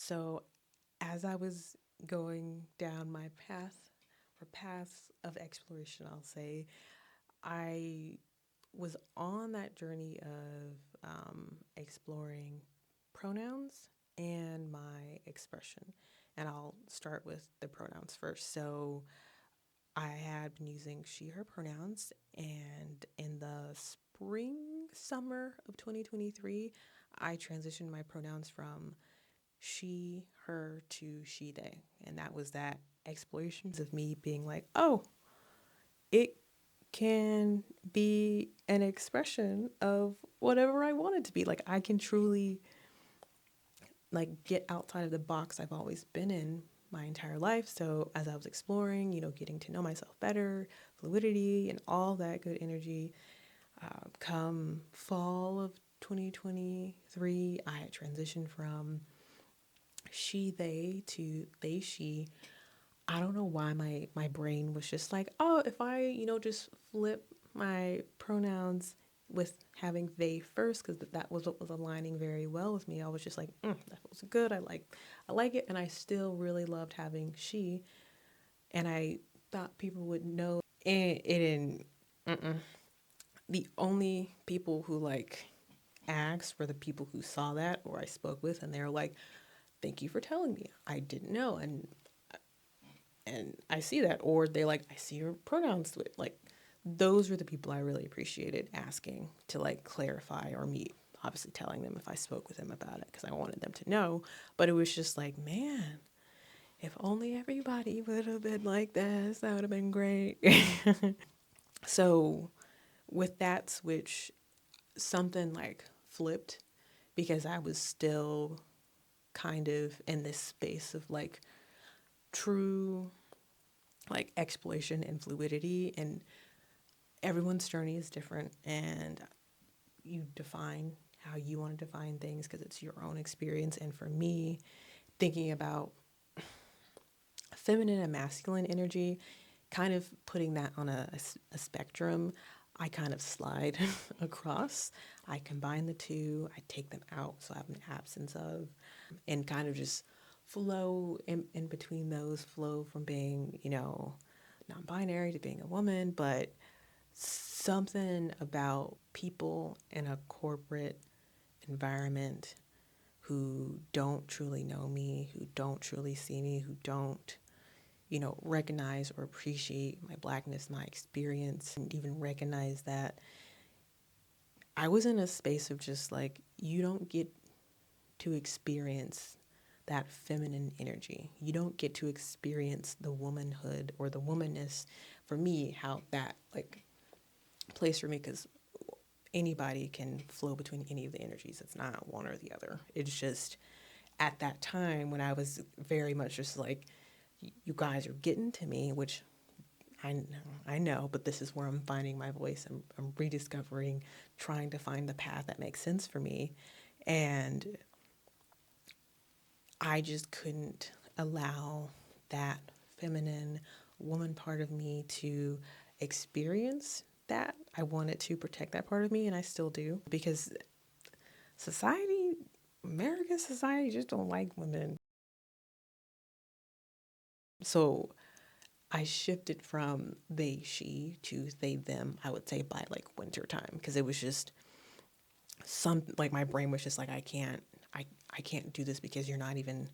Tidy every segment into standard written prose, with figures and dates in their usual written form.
So, as I was going down my paths of exploration, I'll say, I was on that journey of exploring pronouns and my expression. And I'll start with the pronouns first. So, I had been using she, her pronouns, and in the summer of 2023, I transitioned my pronouns from she, her to she, they. And that was that explorations of me being like, oh, it can be an expression of whatever I want it to be. Like I can truly like get outside of the box I've always been in my entire life. So as I was exploring, getting to know myself better, fluidity and all that good energy, come fall of 2023, I had transitioned from she, they to they, she. I don't know why my brain was just like, oh, if I, just flip my pronouns with having they first, because that was what was aligning very well with me. I was just like, that was good. I like it. And I still really loved having she. And I thought people would know. And it didn't. The only people who like asked were the people who saw that or I spoke with, and they were like, thank you for telling me. I didn't know. And I see that. Or they like, I see your pronouns to it. Like, those were the people I really appreciated asking to like clarify or meet. Obviously, telling them if I spoke with them about it because I wanted them to know. But it was just like, man, if only everybody would have been like this, that would have been great. So, with that switch, something like flipped because I was still kind of in this space of like true like exploration and fluidity, and everyone's journey is different, and you define how you want to define things because it's your own experience. And for me, thinking about feminine and masculine energy, kind of putting that on a spectrum, I kind of slide across. I combine the two, I take them out, so I have an absence of, and kind of just flow in between those, flow from being, non binary to being a woman. But something about people in a corporate environment who don't truly know me, who don't truly see me, who don't, recognize or appreciate my blackness, my experience, and even recognize that I was in a space of just like, you don't get to experience that feminine energy. You don't get to experience the womanhood or the womanness. For me, how that like plays for me, because anybody can flow between any of the energies. It's not one or the other. It's just at that time when I was very much just like, you guys are getting to me, which I know, but this is where I'm finding my voice. I'm rediscovering, trying to find the path that makes sense for me. And I just couldn't allow that feminine woman part of me to experience that. I wanted to protect that part of me, and I still do, because society, American society, just don't like women. So I shifted from they, she to they, them, I would say by like winter time, because it was just like my brain was just like, I can't do this because you're not even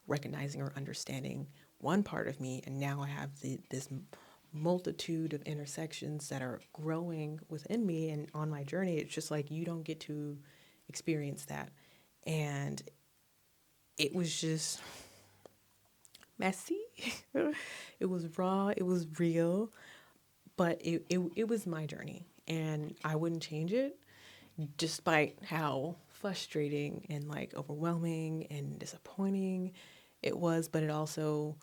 recognizing or understanding one part of me. And now I have this multitude of intersections that are growing within me and on my journey. It's just like, you don't get to experience that. And it was just messy. It was raw, it was real, but it was my journey, and I wouldn't change it, despite how frustrating and like overwhelming and disappointing it was. But it also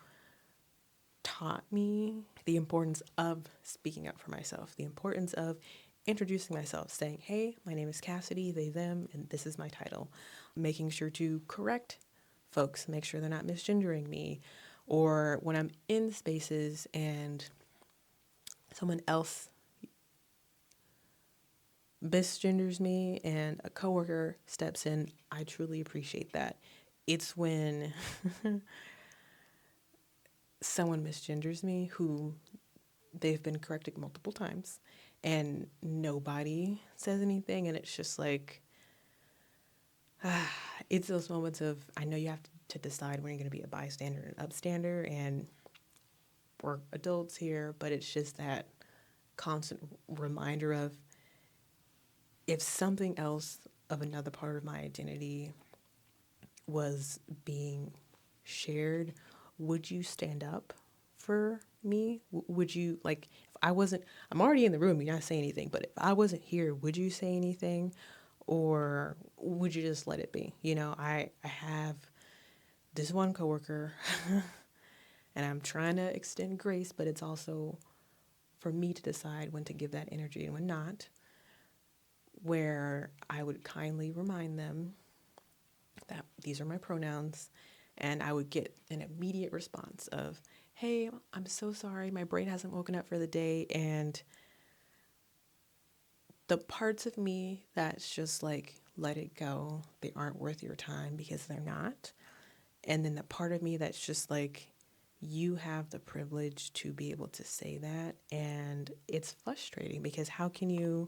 taught me the importance of speaking up for myself, the importance of introducing myself, saying, hey, my name is Cassidy, they, them, and this is my title. Making sure to correct folks, make sure they're not misgendering me. Or when I'm in spaces and someone else misgenders me and a coworker steps in, I truly appreciate that. it's when someone misgenders me who they've been corrected multiple times and nobody says anything. And it's just like, it's those moments of, I know you have to decide when you're going to be a bystander and upstander, and we're adults here, but it's just that constant reminder of, if something else of another part of my identity was being shared, would you stand up for me? Would you, like, if I wasn't, I'm already in the room, you're not saying anything, but if I wasn't here, would you say anything? Or would you just let it be? You know, I have this one coworker and I'm trying to extend grace, but it's also for me to decide when to give that energy and when not, where I would kindly remind them that these are my pronouns, and I would get an immediate response of, hey, I'm so sorry, my brain hasn't woken up for the day, and the parts of me that's just like, let it go, they aren't worth your time, because they're not. And then the part of me that's just like, you have the privilege to be able to say that. And it's frustrating because how can you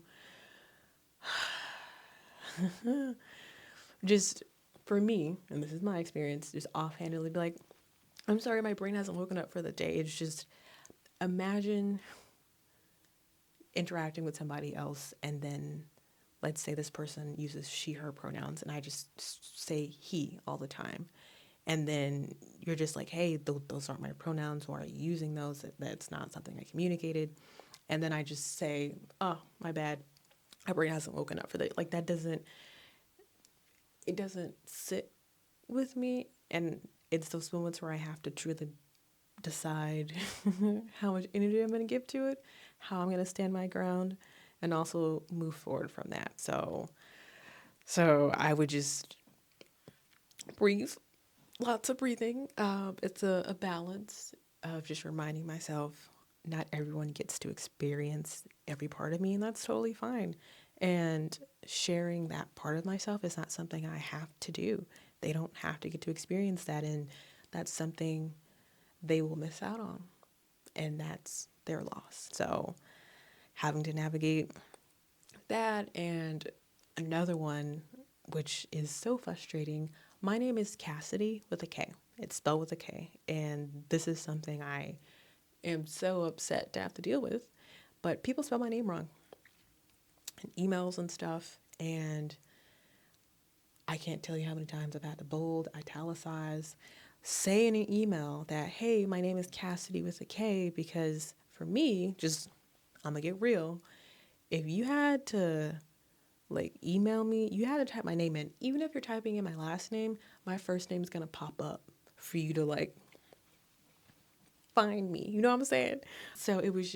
just, for me, and this is my experience, just offhandedly be like, I'm sorry, my brain hasn't woken up for the day. It's just, imagine interacting with somebody else, and then let's say this person uses she, her pronouns, and I just say he all the time. And then you're just like, hey, those aren't my pronouns. Why are you using those? That's not something I communicated. And then I just say, oh, my bad. My brain hasn't woken up for that. Like, that doesn't, it doesn't sit with me. And it's those moments where I have to truly decide how much energy I'm going to give to it, how I'm going to stand my ground, and also move forward from that. So I would just breathe, lots of breathing. It's a balance of just reminding myself not everyone gets to experience every part of me, and that's totally fine. And sharing that part of myself is not something I have to do. They don't have to get to experience that, and that's something they will miss out on, and that's their loss. So having to navigate that, and another one, which is so frustrating. My name is Cassidy with a K. It's spelled with a K. And this is something I am so upset to have to deal with. But people spell my name wrong in emails and stuff. And I can't tell you how many times I've had to bold, italicize, say in an email that, hey, my name is Cassidy with a K, because for me, just, I'm going to get real. If you had to like email me, you had to type my name in. Even if you're typing in my last name, my first name is going to pop up for you to like find me. You know what I'm saying? So it's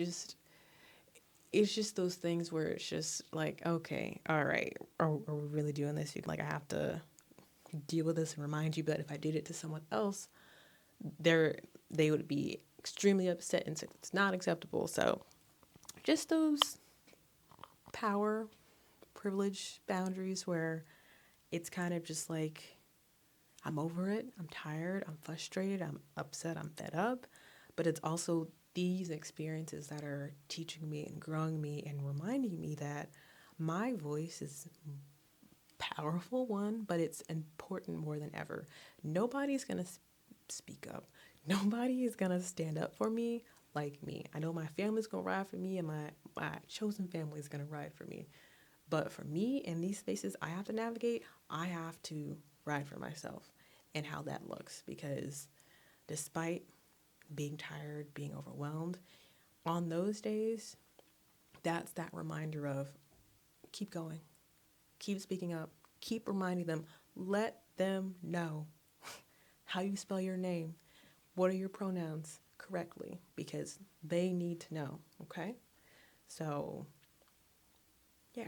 just those things where it's just like, okay, all right, are we really doing this? Like, I have to deal with this and remind you, but if I did it to someone else, they would be extremely upset and say it's not acceptable. So just those power, privilege boundaries where it's kind of just like, I'm over it, I'm tired, I'm frustrated, I'm upset, I'm fed up. But it's also these experiences that are teaching me and growing me and reminding me that my voice is powerful, one, but it's important more than ever. Nobody's going to speak up. Nobody is going to stand up for me like me. I know my family's going to ride for me, and my chosen family is going to ride for me. But for me, in these spaces I have to navigate, I have to ride for myself and how that looks. Because despite being tired, being overwhelmed, on those days, that's that reminder of keep going, keep speaking up, keep reminding them, let them know how you spell your name, what are your pronouns correctly, because they need to know, okay? So, yeah.